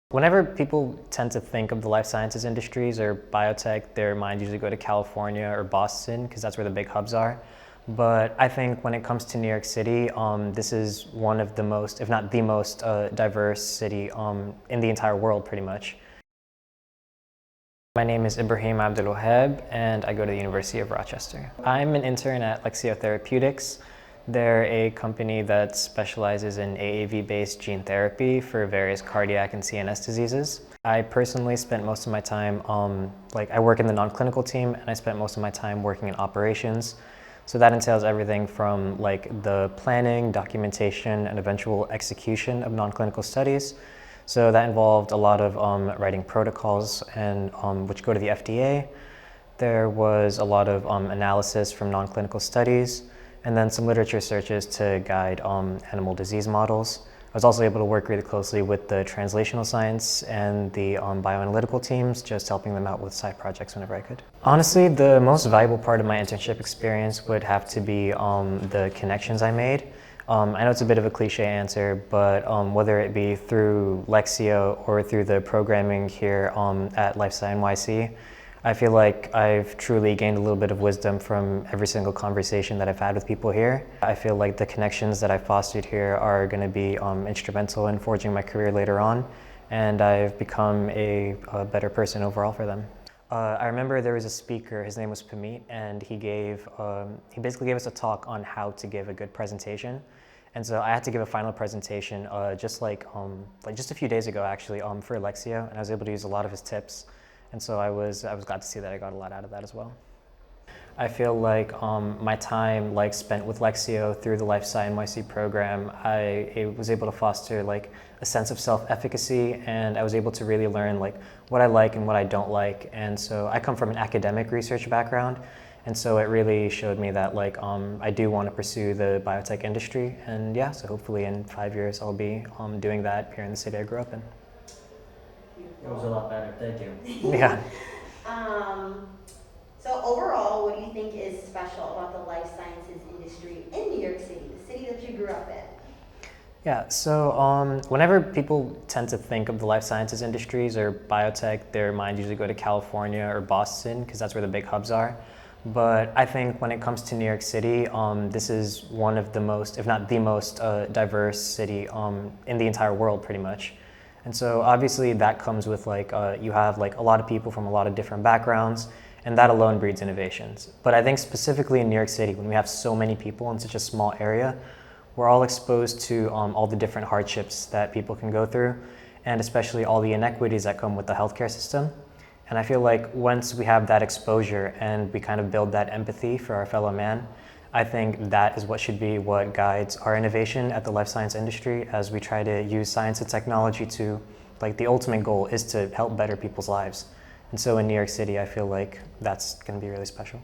Whenever people tend to think of the life sciences industries or biotech, their minds usually go to California or Boston because that's where the big hubs are. But I think when it comes to New York City, this is one of the most, if not the most, diverse city in the entire world, pretty much. My name is Ibrahim Wahab, and I go to the University of Rochester. I'm an intern at Lexeo Therapeutics. They're a company that specializes in AAV-based gene therapy for various cardiac and CNS diseases. I personally spent most of my time, I work in the non-clinical team, and I spent most of my time working in operations. So that entails everything from the planning, documentation, and eventual execution of non-clinical studies. So that involved a lot of writing protocols and which go to the FDA. There was a lot of analysis from non-clinical studies, and then some literature searches to guide animal disease models. I was also able to work really closely with the translational science and the bioanalytical teams, just helping them out with side projects whenever I could. Honestly, the most valuable part of my internship experience would have to be the connections I made. I know it's a bit of a cliche answer, but whether it be through Lexeo or through the programming here at LifeSci NYC, I feel like I've truly gained a little bit of wisdom from every single conversation that I've had with people here. I feel like the connections that I've fostered here are going to be instrumental in forging my career later on, and I've become a better person overall for them. I remember there was a speaker, his name was Pamit, and he basically gave us a talk on how to give a good presentation. And so I had to give a final presentation just a few days ago actually for Lexeo, and I was able to use a lot of his tips. And so I was glad to see that I got a lot out of that as well. I feel like my time spent with Lexeo through the LifeSci NYC program, I was able to foster a sense of self-efficacy, and I was able to really learn what I like and what I don't like. And so I come from an academic research background, and so it really showed me that I do want to pursue the biotech industry. And yeah, so hopefully in 5 years I'll be doing that here in the city I grew up in. It was a lot better, thank you. Yeah. So overall, what do you think is special about the life sciences industry in New York City, the city that you grew up in? Yeah, so whenever people tend to think of the life sciences industries or biotech, their minds usually go to California or Boston because that's where the big hubs are. But I think when it comes to New York City, this is one of the most, if not the most, diverse city in the entire world, pretty much. And so obviously that comes with you have a lot of people from a lot of different backgrounds, and that alone breeds innovations. But I think specifically in New York City, when we have so many people in such a small area, we're all exposed to all the different hardships that people can go through, and especially all the inequities that come with the healthcare system. And I feel like once we have that exposure and we kind of build that empathy for our fellow man, I think that is what should be what guides our innovation at the life science industry as we try to use science and technology to, the ultimate goal is to help better people's lives. And so in New York City, I feel like that's going to be really special.